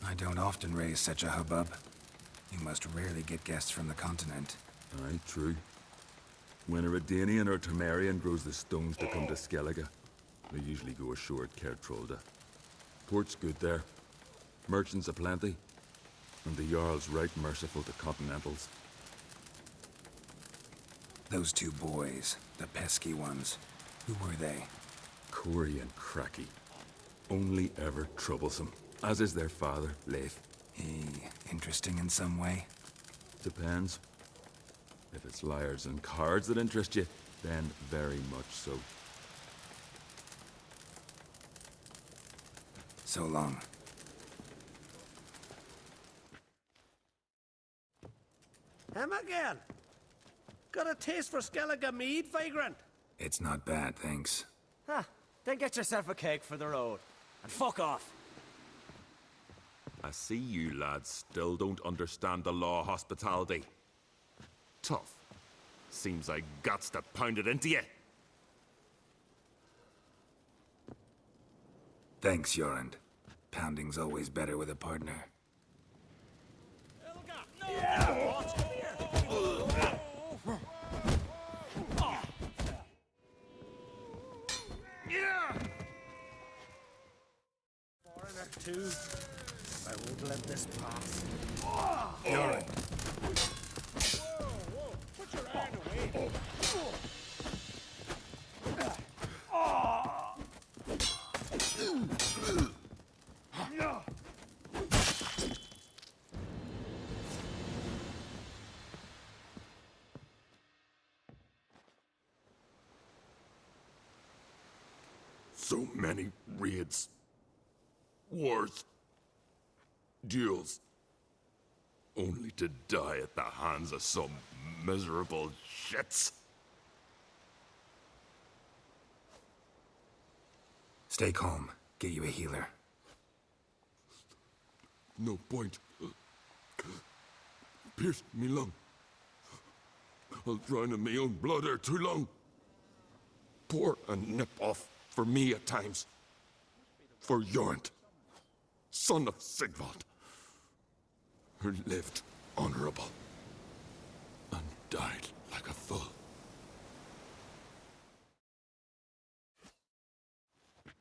I don't often raise such a hubbub. You must rarely get guests from the continent. Aye, true. When a Redanian or Temerian grows the stones to come to Skellige, they usually go ashore at Kertrolda. Port's good there. Merchants aplenty. And the Jarl's right merciful to continentals. Those two boys, the pesky ones, who were they? Corey and Cracky. Only ever troublesome. As is their father, Leif. He interesting in some way? Depends. If it's liars and cards that interest you, then very much so. So long. Him again. Got a taste for Skellige mead, vagrant? It's not bad, thanks. Huh. Then get yourself a cake for the road. And fuck off. I see you lads still don't understand the law of hospitality. Tough. Seems like guts that pounded into you. Thanks, Jorund. Pounding's always better with a partner. Foreigner too. I won't let this pass. Jorund. Put your hand away. So many raids. Wars. Duels. Only to die at the hands of some miserable shits. Stay calm. Get you a healer. No point. Pierced me lung. I'll drown in my own blood ere too long. Pour a nip off for me at times. For Jorund, son of Sigvald, who lived honorable and died like a fool.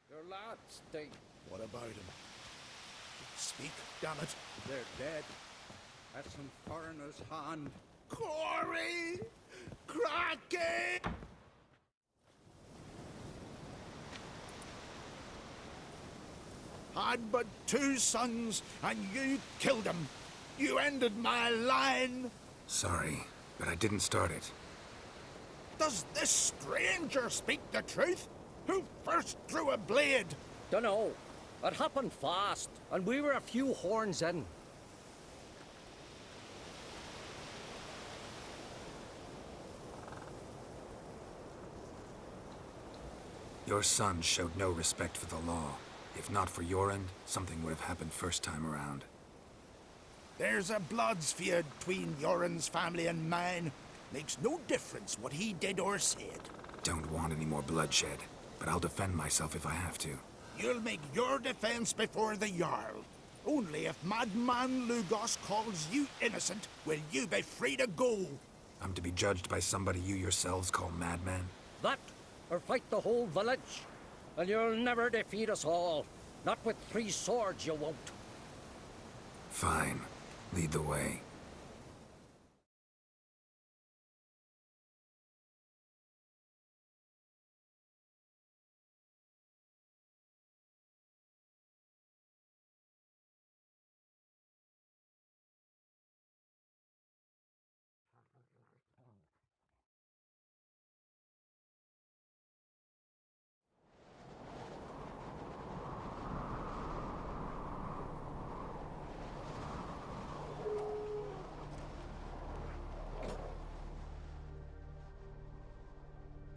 Your lads, they... What about him? Speak, damn it. They're dead. At some foreigner's hand. Corey! Cracky! Had but 2 sons, and you killed them. You ended my line. Sorry, but I didn't start it. Does this stranger speak the truth? Who first drew a blade? Dunno. It happened fast, and we were a few horns in. Your son showed no respect for the law. If not for Jorund, something would have happened first time around. There's a blood's feud between Jorund's family and mine. Makes no difference what he did or said. Don't want any more bloodshed, but I'll defend myself if I have to. You'll make your defense before the Jarl. Only if Madman Lugos calls you innocent will you be free to go. I'm to be judged by somebody you yourselves call madman? That, or fight the whole village. And you'll never defeat us all. Not with 3 swords, you won't. Fine. Lead the way.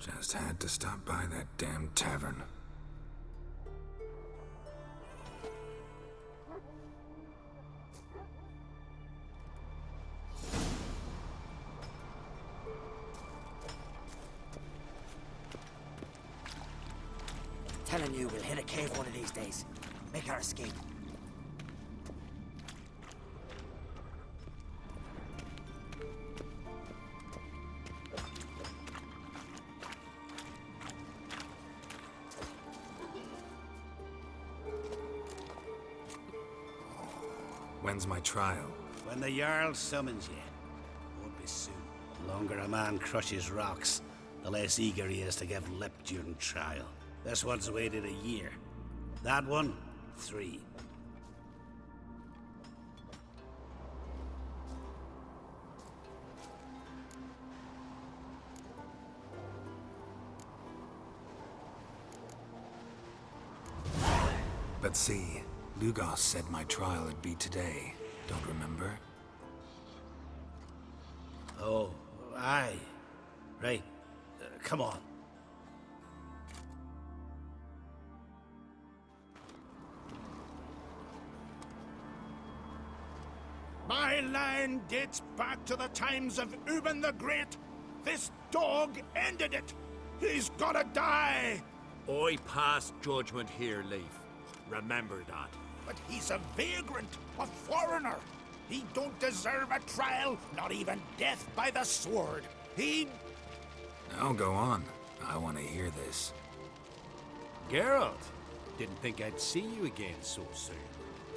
Just had to stop by that damn tavern. Telling you we'll hit a cave one of these days. Make our escape. When's my trial? When the Jarl summons you. Won't be soon. The longer a man crushes rocks, the less eager he is to give lip during trial. This one's waited a year. That one, 3. But see, Lugos said my trial would be today. Don't remember? Oh, aye. Right. Come on. My line dates back to the times of Ubin the Great. This dog ended it. He's gotta die. I pass judgment here, Leaf. Remember that. But he's a vagrant, a foreigner. He don't deserve a trial, not even death by the sword. He... Now go on. I want to hear this. Geralt, didn't think I'd see you again so soon.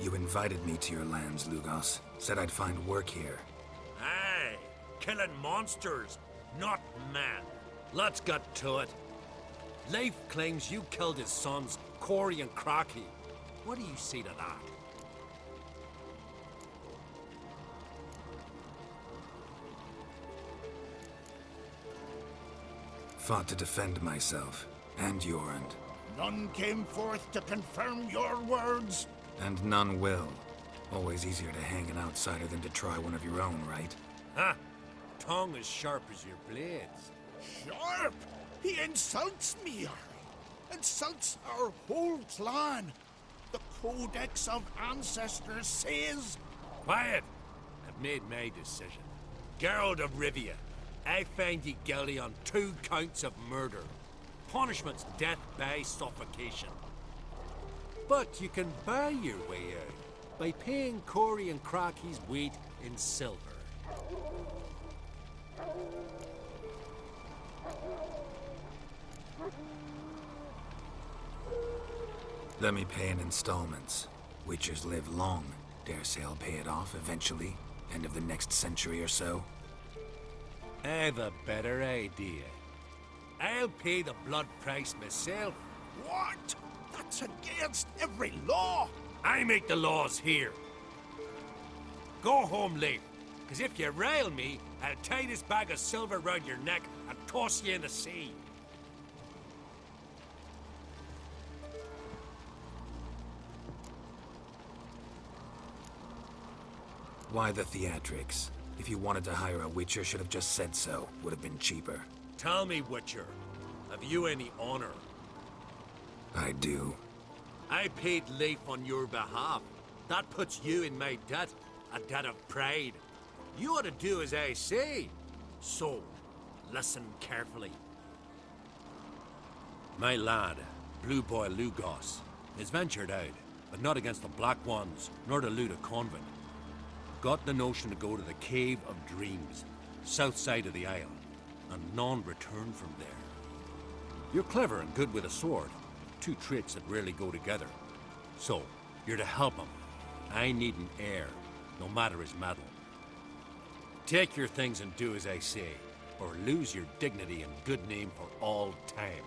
You invited me to your lands, Lugos. Said I'd find work here. Aye, killing monsters, not men. Let's get to it. Leif claims you killed his sons, Corey and Crocky. What do you say to that? Fought to defend myself, and Yorand. None came forth to confirm your words. And none will. Always easier to hang an outsider than to try one of your own, right? Ha! Tongue as sharp as your blades. Sharp! He insults me, insults our whole clan. The Codex of Ancestors says... Quiet! I've made my decision. Geralt of Rivia, I find you guilty on 2 counts of murder. Punishment's death by suffocation. But you can buy your way out by paying Corey and Crocky's weight in silver. Let me pay in installments. Witchers live long. Dare say I'll pay it off eventually. End of the next century or so. I've a better idea. I'll pay the blood price myself. What? That's against every law. I make the laws here. Go home, Leif, because if you rile me, I'll tie this bag of silver round your neck and toss you in the sea. Why the theatrics? If you wanted to hire a Witcher, should have just said so. Would have been cheaper. Tell me, Witcher, have you any honor? I do. I paid Leif on your behalf. That puts you in my debt, a debt of pride. You ought to do as I say. So, listen carefully. My lad, Blue Boy Lugos, has ventured out, but not against the Black Ones, nor to loot a convent. Got the notion to go to the Cave of Dreams, south side of the isle, and none return from there. You're clever and good with a sword, 2 traits that rarely go together. So, you're to help him. I need an heir, no matter his mettle. Take your things and do as I say, or lose your dignity and good name for all time.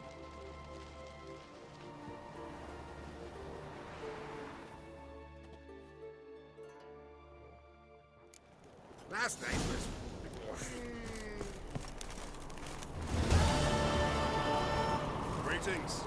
Last night was... Greetings.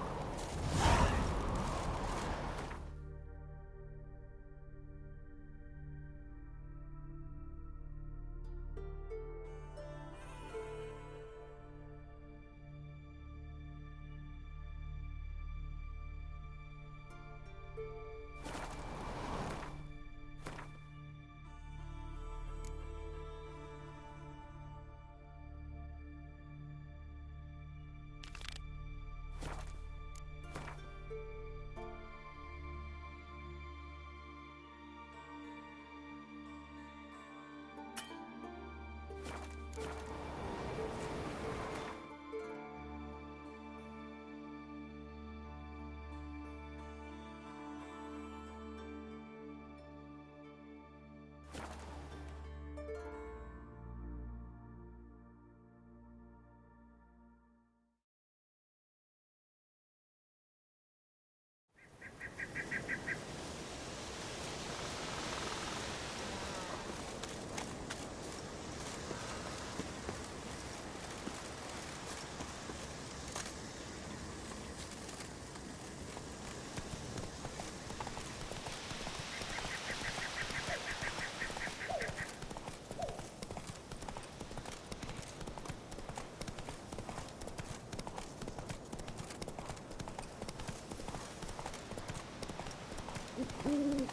Come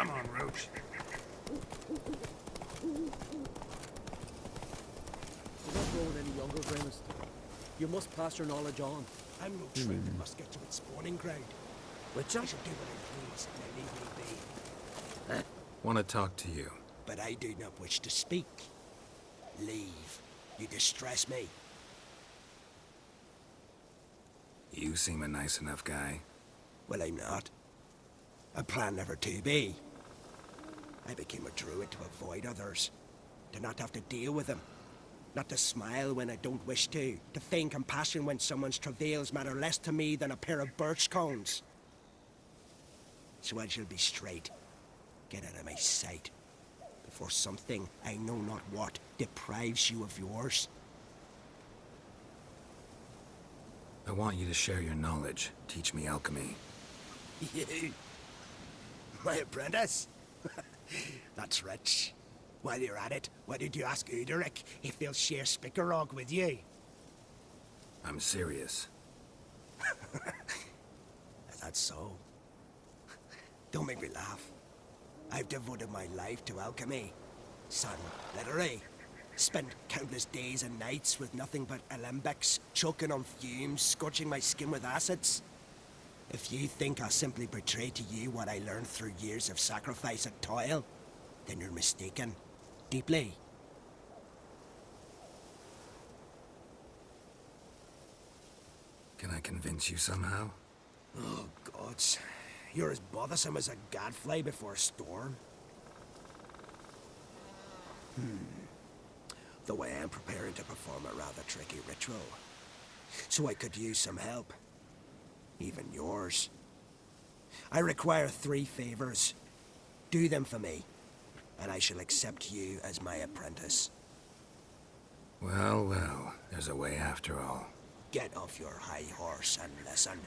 on, Roach. You're not growing any younger, Grimace. You must pass your knowledge on. I'm no true that must get to its spawning ground. Witcher? I shall do what I please, now leave me be. Want to talk to you. But I do not wish to speak. Leave. You distress me. You seem a nice enough guy. Well, I'm not. I plan never to be. I became a druid to avoid others, to not have to deal with them, not to smile when I don't wish to feign compassion when someone's travails matter less to me than a pair of birch cones. So I shall be straight. Get out of my sight, before something, I know not what, deprives you of yours. I want you to share your knowledge. Teach me alchemy. You? My apprentice? That's rich. While you're at it, why did you ask Uderic if he'll share Spickerog with you? I'm serious. Is that so? Don't make me laugh. I've devoted my life to alchemy. Son, literally. Spent countless days and nights with nothing but alembics, choking on fumes, scorching my skin with acids. If you think I'll simply betray to you what I learned through years of sacrifice and toil, then you're mistaken. Deeply. Can I convince you somehow? Oh, gods. You're as bothersome as a gadfly before a storm. Though I am preparing to perform a rather tricky ritual. So I could use some help. Even yours. I require 3 favors. Do them for me, and I shall accept you as my apprentice. Well, well, there's a way after all. Get off your high horse and listen.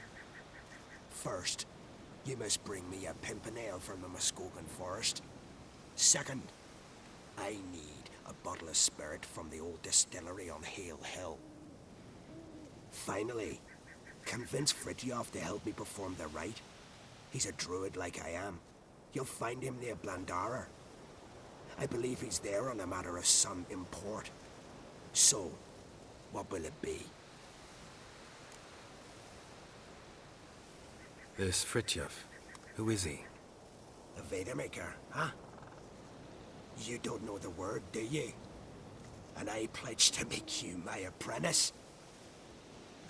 First, you must bring me a pimpernel from the Muskogan forest. Second, I need a bottle of spirit from the old distillery on Hale Hill. Finally, convince Fritjof to help me perform the rite. He's a druid like I am. You'll find him near Blandara. I believe he's there on a matter of some import. So, what will it be? This Fritjof, who is he? A Vedamaker, huh? You don't know the word, do you? And I pledge to make you my apprentice.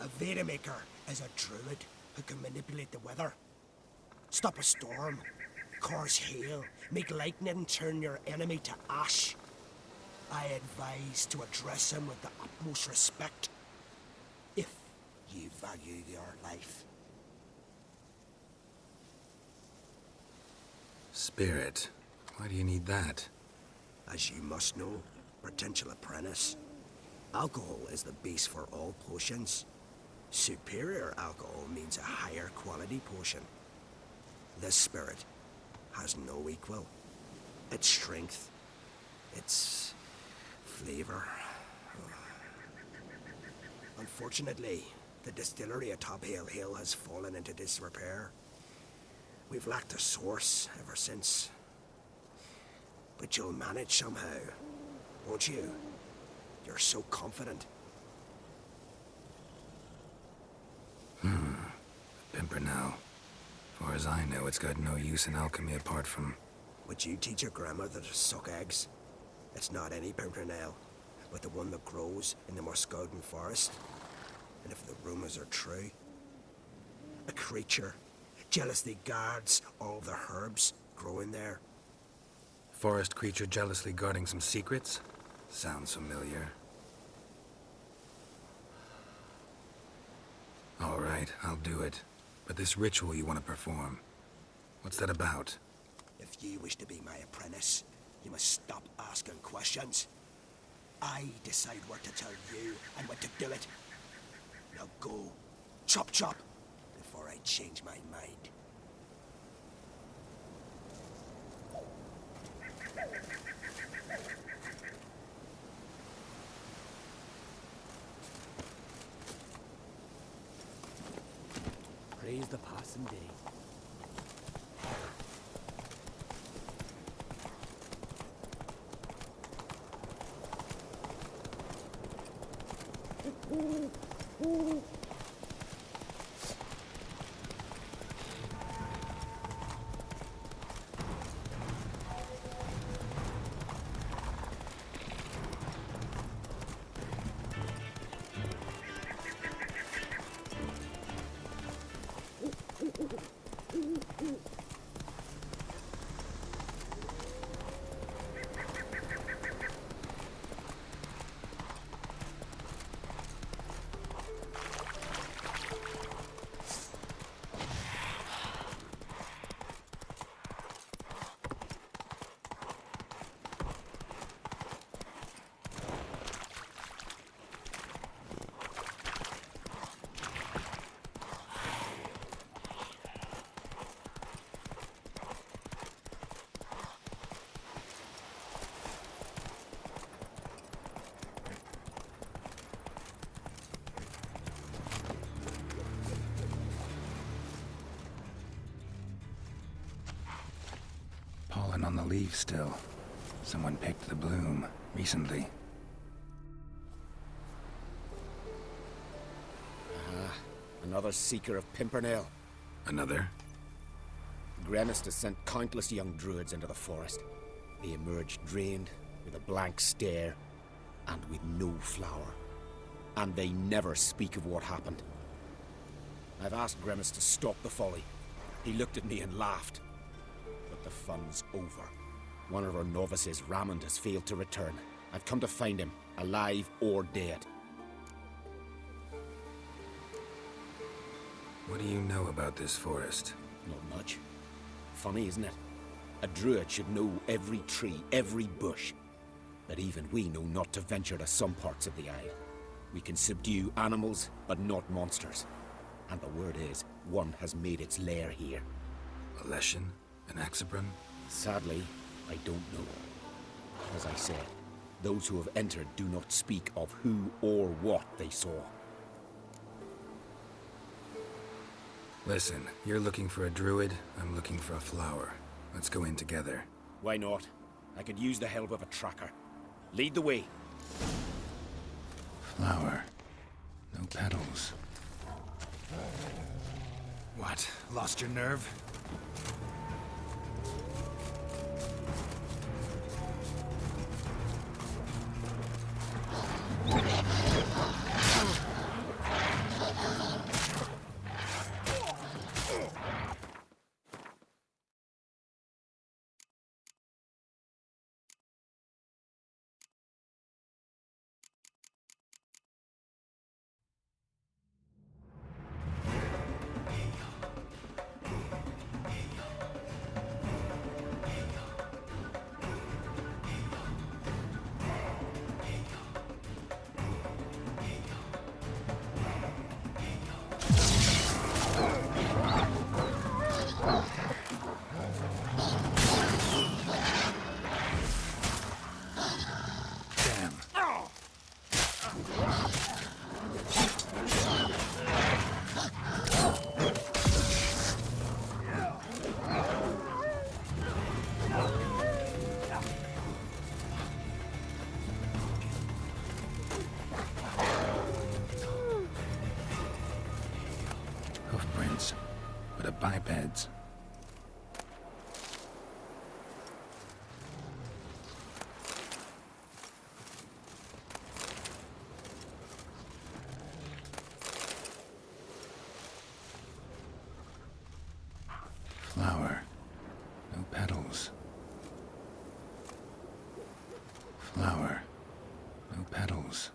A Vedamaker is a druid who can manipulate the weather. Stop a storm, cause hail, make lightning turn your enemy to ash. I advise to address him with the utmost respect, if you value your life. Spirit. Why do you need that? As you must know, potential apprentice, alcohol is the base for all potions. Superior alcohol means a higher quality potion. This spirit has no equal. Its strength, its flavor. Unfortunately, the distillery atop Hale Hill has fallen into disrepair. We've lacked a source ever since. But you'll manage somehow, won't you? You're so confident. Pimpernel. Far as I know, it's got no use in alchemy apart from... Would you teach your grandmother to suck eggs? It's not any pimpernel, but the one that grows in the Muskogan forest. And if the rumors are true, a creature jealously guards all the herbs growing there. Forest creature jealously guarding some secrets? Sounds familiar. All right, I'll do it. But this ritual you want to perform, what's that about? If you wish to be my apprentice, you must stop asking questions. I decide what to tell you and when to do it. Now go, chop chop, before I change my mind. Praise the passing day. Pollen on the leaves still. Someone picked the bloom recently. Another seeker of Pimpernel. Another? Gremis has sent countless young druids into the forest. They emerge drained, with a blank stare, and with no flower. And they never speak of what happened. I've asked Gremis to stop the folly. He looked at me and laughed. But the fun's over. One of our novices, Ramond, has failed to return. I've come to find him, alive or dead. What do you know about this forest? Not much. Funny, isn't it? A druid should know every tree, every bush. But even we know not to venture to some parts of the isle. We can subdue animals, but not monsters. And the word is, one has made its lair here. A Leshen? An Axabron? Sadly, I don't know. As I said, those who have entered do not speak of who or what they saw. Listen, you're looking for a druid, I'm looking for a flower. Let's go in together. Why not? I could use the help of a tracker. Lead the way. Flower. No petals. What? Lost your nerve? Hoofprints, but a biped's. Flower. No petals. Flower. No petals.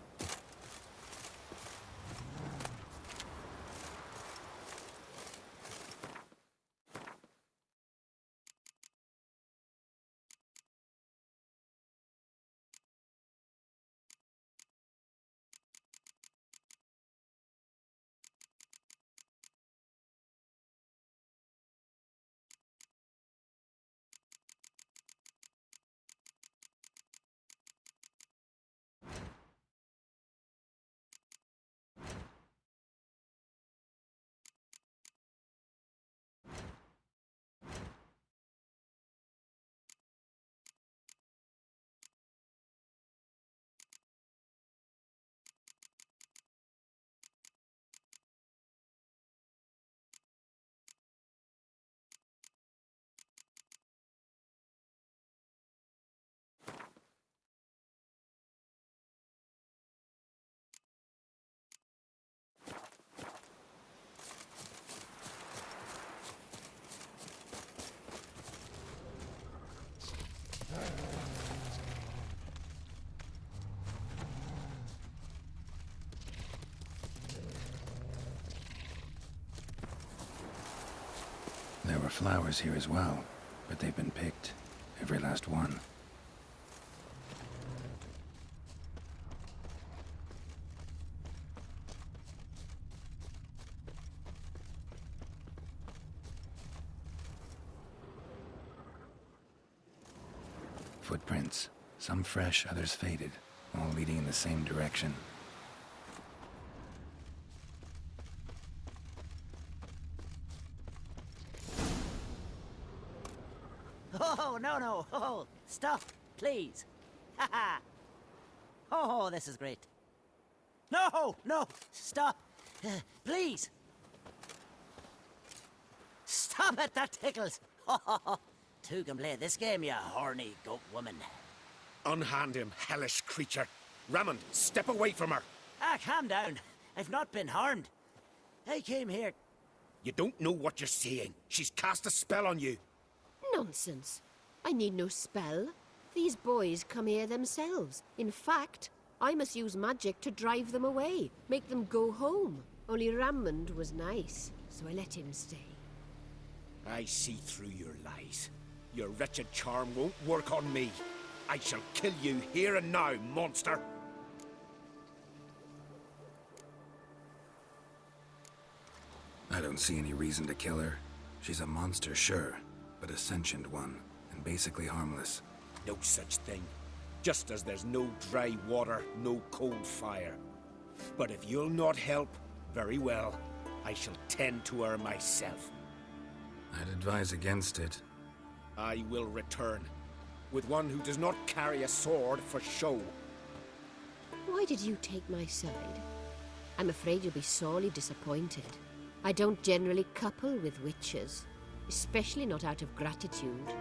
There were flowers here as well, but they've been picked. Every last one. Footprints. Some fresh, others faded, all leading in the same direction. Oh, no. Oh, stop, please. Ha ha. Oh, this is great. No, stop. Please. Stop it, that tickles. Two can play this game, you horny goat woman. Unhand him, hellish creature. Raymond, step away from her. Ah, calm down. I've not been harmed. I came here. You don't know what you're saying. She's cast a spell on you. Nonsense. I need no spell. These boys come here themselves. In fact, I must use magic to drive them away, make them go home. Only Raymond was nice, so I let him stay. I see through your lies. Your wretched charm won't work on me. I shall kill you here and now, monster. I don't see any reason to kill her. She's a monster, sure, but a sentient one, and basically harmless. No such thing. Just as there's no dry water, no cold fire. But if you'll not help, very well. I shall tend to her myself. I'd advise against it. I will return, with one who does not carry a sword for show. Why did you take my side? I'm afraid you'll be sorely disappointed. I don't generally couple with witches, especially not out of gratitude.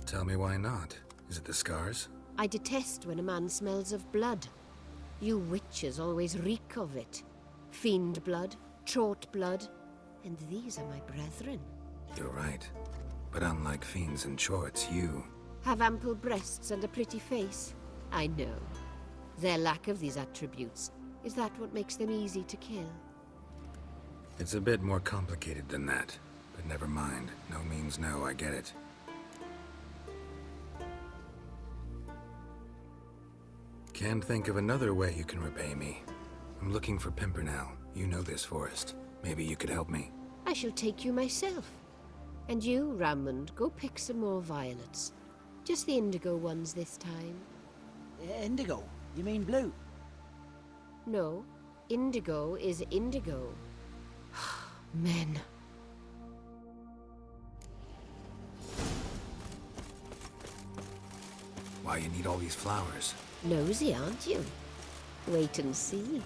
Tell me why not. Is it the scars? I detest when a man smells of blood. You witches always reek of it. Fiend blood, trot blood, and these are my brethren. You're right. But unlike fiends and chorts, you... Have ample breasts and a pretty face. I know. Their lack of these attributes, is that what makes them easy to kill? It's a bit more complicated than that. But never mind. No means no, I get it. Can't think of another way you can repay me. I'm looking for Pimpernel. You know this forest. Maybe you could help me. I shall take you myself. And you, Raymond, go pick some more violets. Just the indigo ones this time. Indigo? You mean blue? No, indigo is indigo. Men. Why you need all these flowers? Nosy, aren't you? Wait and see.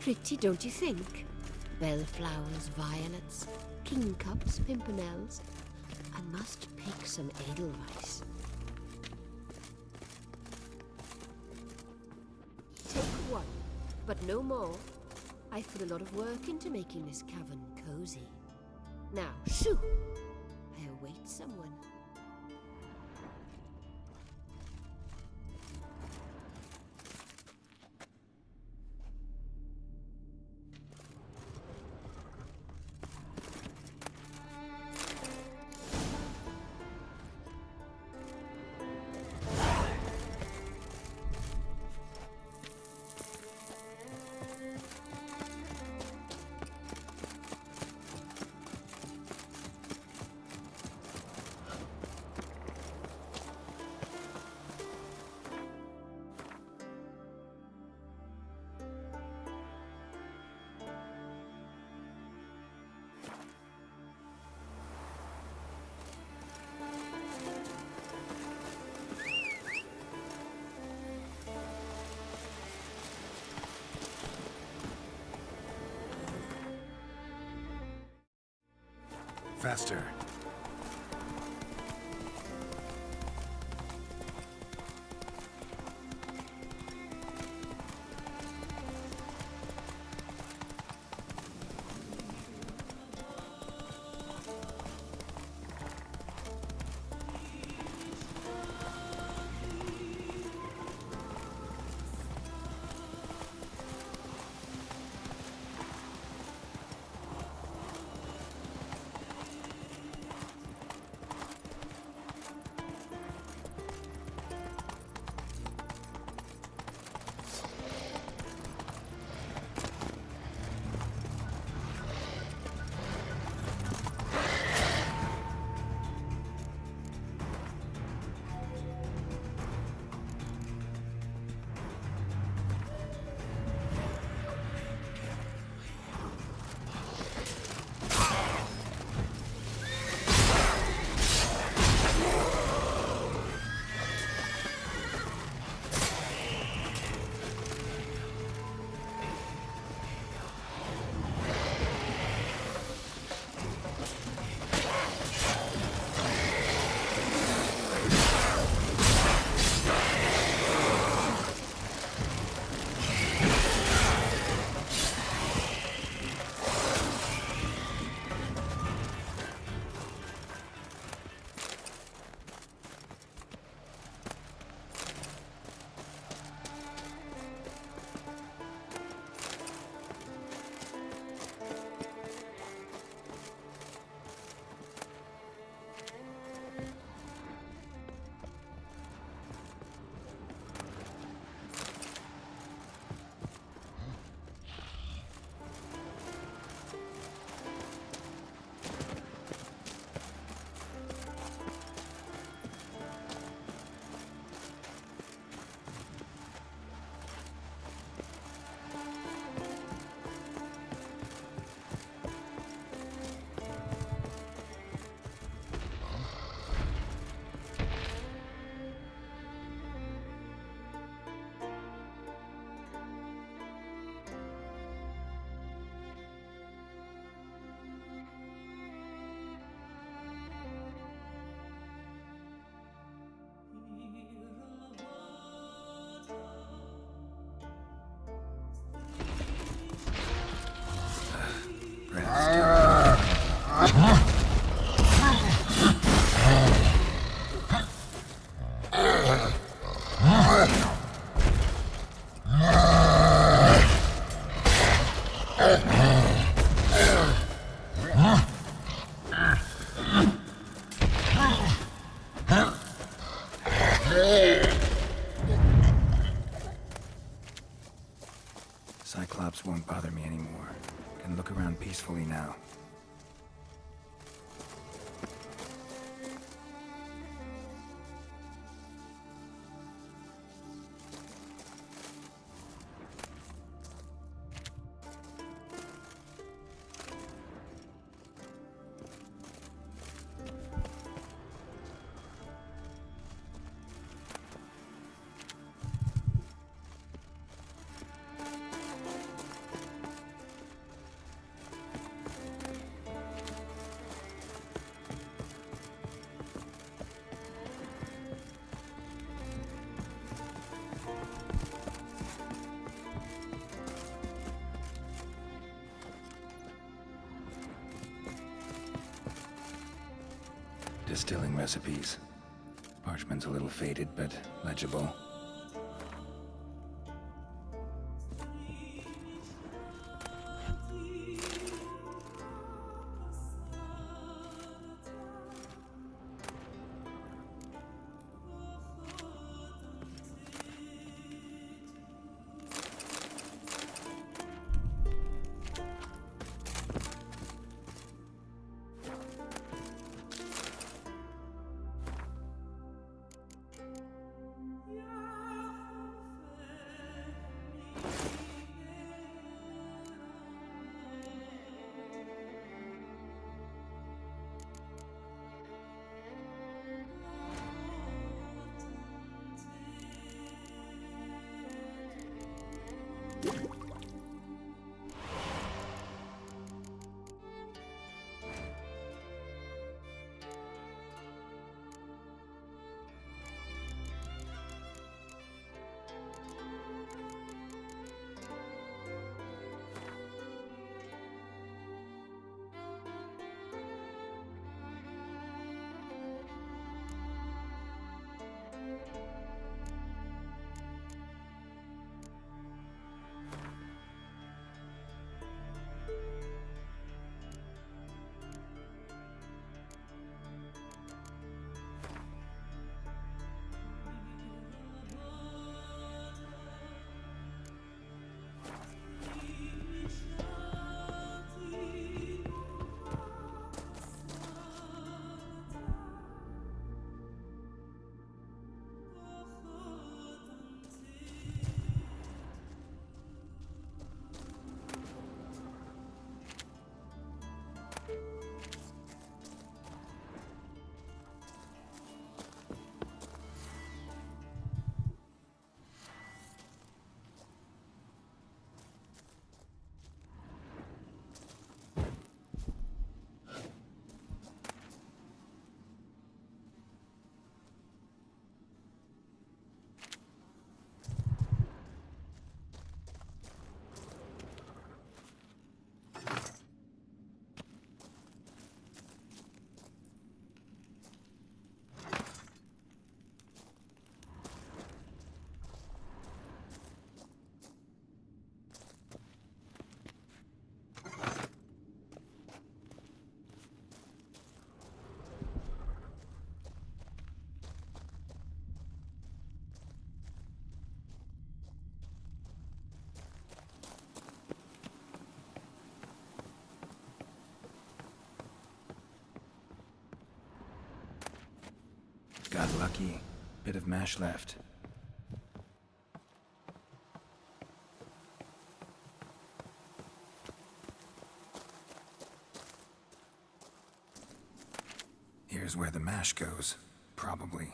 Pretty, don't you think? Bellflowers, violets, kingcups, pimpernels. I must pick some edelweiss. Take one, but no more. I've put a lot of work into making this cavern cozy. Now, shoo! I await someone. faster. Cyclops won't bother me anymore. Can look around peacefully now. Distilling recipes. Parchment's a little faded, but legible. Yeah. Got lucky. Bit of mash left. Here's where the mash goes. Probably.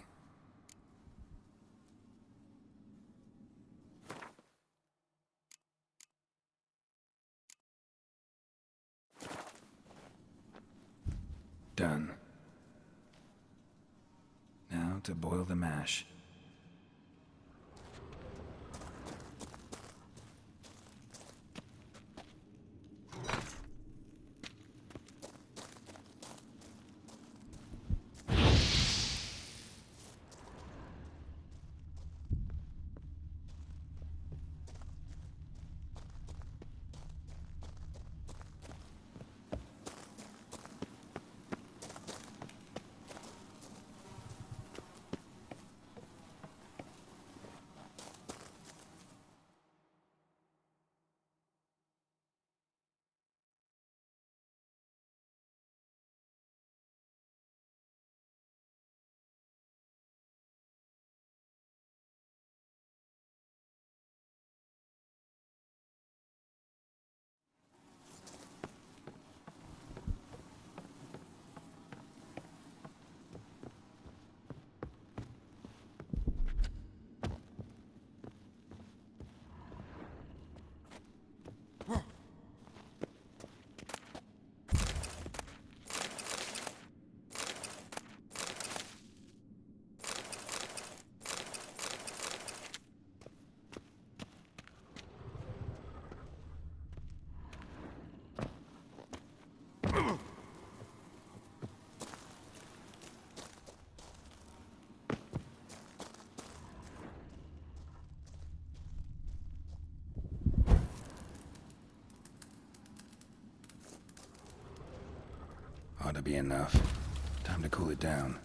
Done. Now to boil the mash. Ought to be enough. Time to cool it down.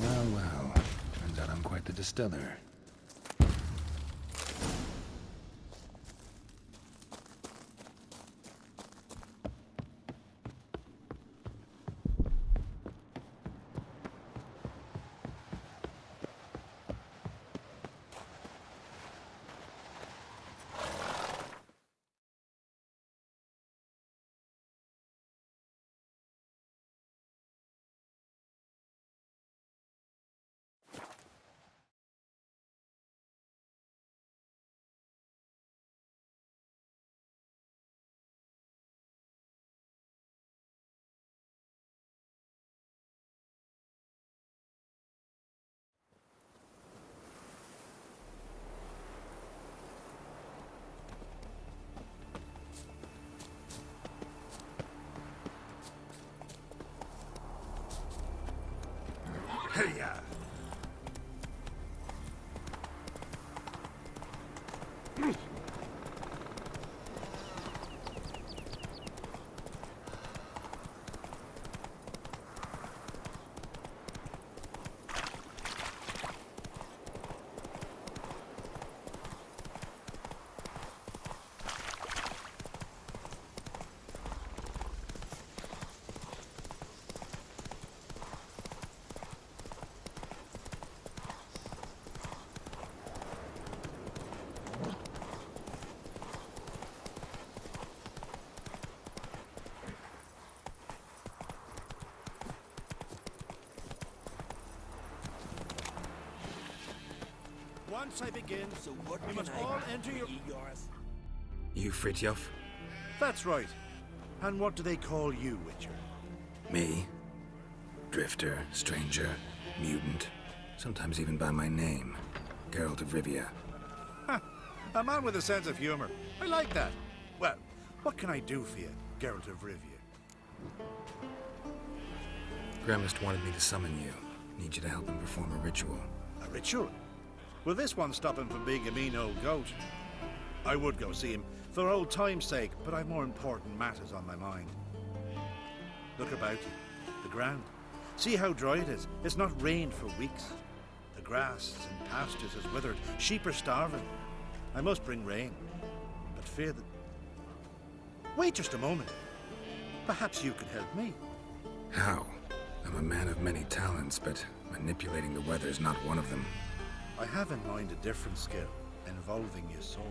Well, turns out I'm quite the distiller. Once I begin, you must all enter your... You Fritjof? That's right. And what do they call you, Witcher? Me? Drifter, stranger, mutant, sometimes even by my name. Geralt of Rivia. A man with a sense of humor. I like that. Well, what can I do for you, Geralt of Rivia? Gremist wanted me to summon you. Need you to help him perform a ritual. A ritual? Will this one stop him from being a mean old goat? I would go see him, for old time's sake, but I've more important matters on my mind. Look about you. The ground. See how dry it is. It's not rained for weeks. The grass in pastures has withered. Sheep are starving. I must bring rain, but fear that... Wait just a moment. Perhaps you could help me. How? I'm a man of many talents, but manipulating the weather is not one of them. I have in mind a different skill, involving your sword.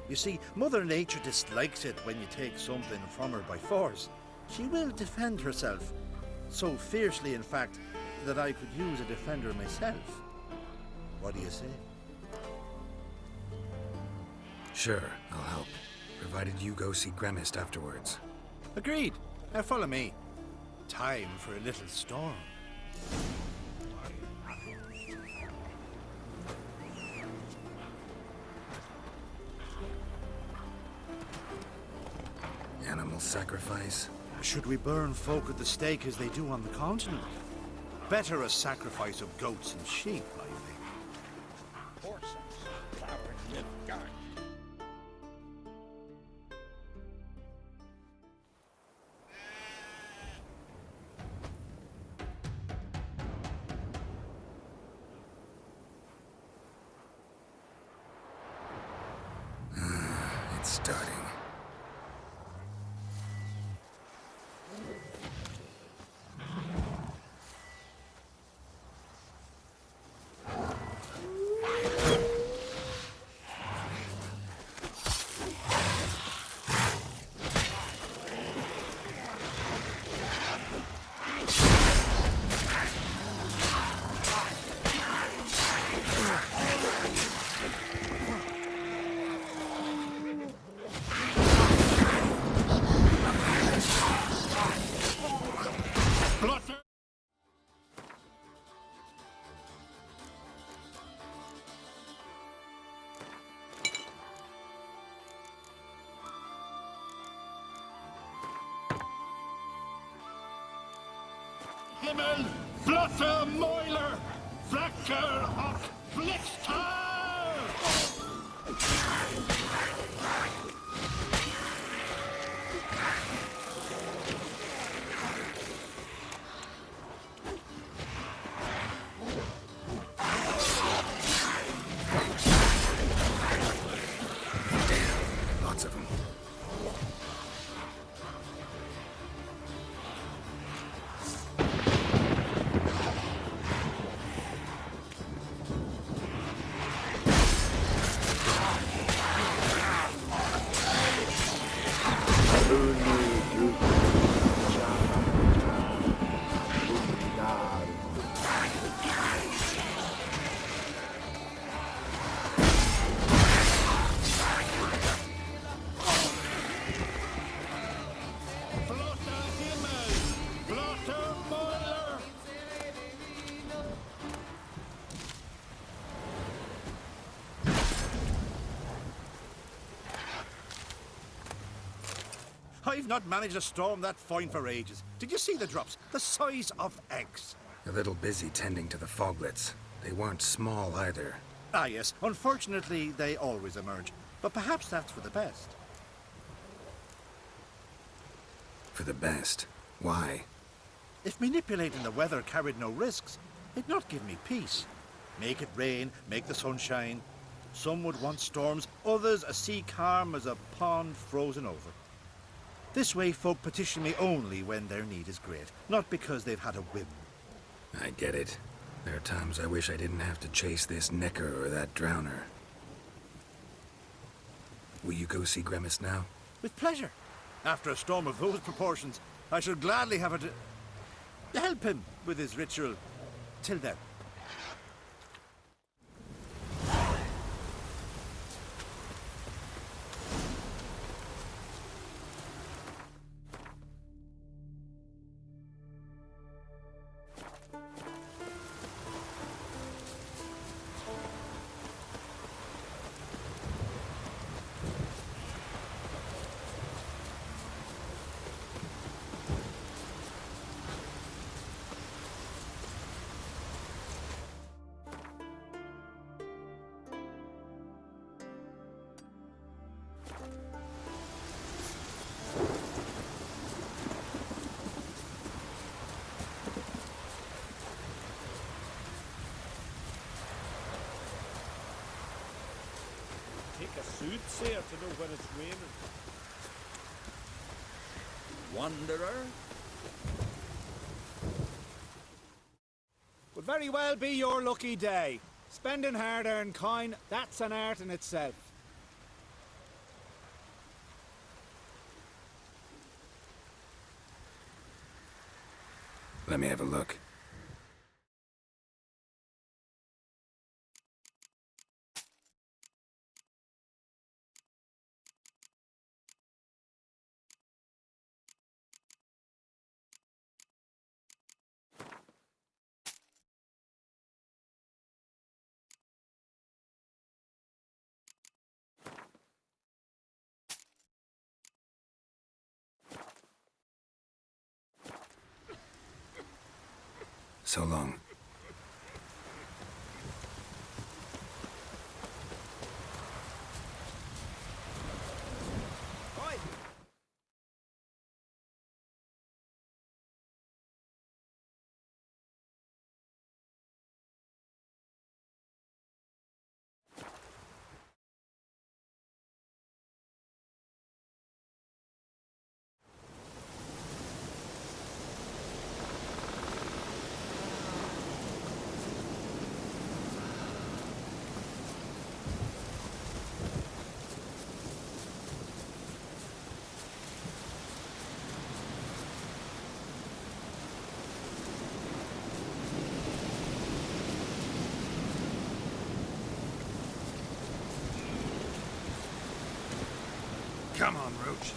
You see, Mother Nature dislikes it when you take something from her by force. She will defend herself. So fiercely, in fact, that I could use a defender myself. What do you say? Sure, I'll help. Provided you go see Gremist afterwards. Agreed. Now follow me. Time for a little storm. Animal sacrifice? Should we burn folk at the stake as they do on the continent? Better a sacrifice of goats and sheep, I think. Horses, flowering live garden. It's starting. Himmel, Flotte Mäuler, Flacker och Blixtar! Damn, lots of them. I've not managed to storm that fine for ages. Did you see the drops? The size of eggs. A little busy tending to the foglets. They weren't small either. Ah, yes. Unfortunately, they always emerge. But perhaps that's for the best. For the best? Why? If manipulating the weather carried no risks, it'd not give me peace. Make it rain, make the sun shine. Some would want storms, others a sea calm as a pond frozen over. This way folk petition me only when their need is great, not because they've had a whim. I get it. There are times I wish I didn't have to chase this necker or that drowner. Will you go see Gremist now? With pleasure. After a storm of those proportions, I should gladly have it to help him with his ritual. Till then. a soothsayer to know when it's raining. Wanderer? Could very well be your lucky day. Spending hard-earned coin, that's an art in itself. Let me have a look. So long. Come on, Roach.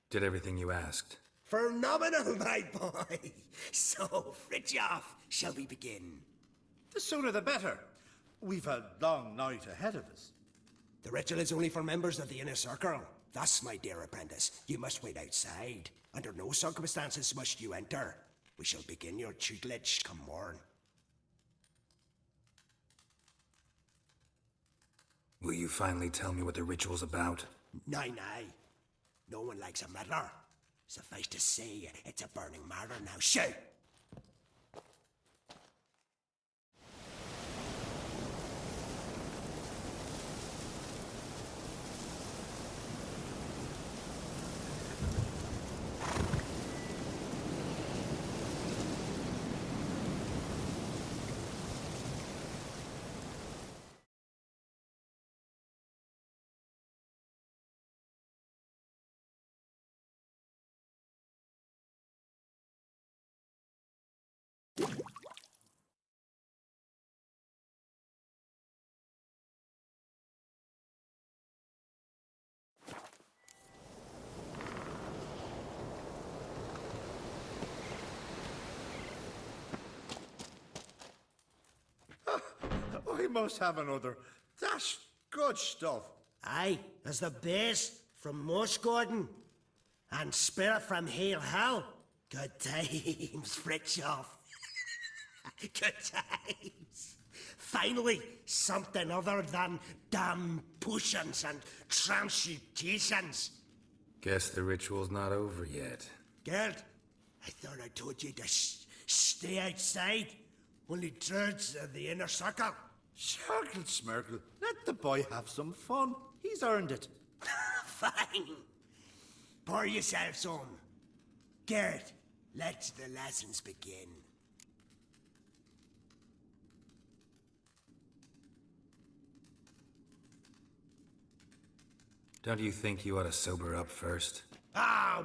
Did everything you asked. Phenomenal, my boy. So, Fritjof, shall we begin? The sooner the better. We've a long night ahead of us. The ritual is only for members of the inner circle. Thus, my dear apprentice, you must wait outside. Under no circumstances must you enter. We shall begin your tutelage come morn. Will you finally tell me what the ritual's about? Nay. No one likes a meddler. Suffice to say, it's a burning matter now. Shoot! I must have another. That's good stuff. Aye, as the base from Moss Gordon and spirit from Hale Hell. Good times, Fritjof. Good times. Finally, something other than damn potions and transmutations. Guess the ritual's not over yet. Gerd, I thought I told you to stay outside. Only druids of the inner circle. Circle Smirkle, let the boy have some fun. He's earned it. Fine. Pour yourselves on. Gerd, let the lessons begin. Don't you think you ought to sober up first?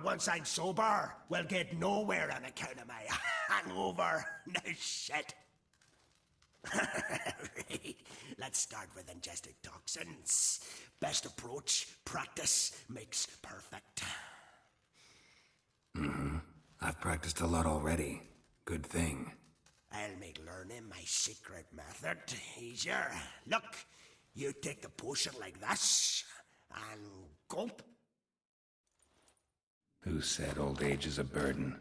Once I'm sober, we'll get nowhere on account of my hangover. No shit. Right. Let's start with ingested toxins. Best approach, practice makes perfect. I've practiced a lot already. Good thing. I'll make learning my secret method easier. Look, you take the potion like this, and gulp. Who said old age is a burden?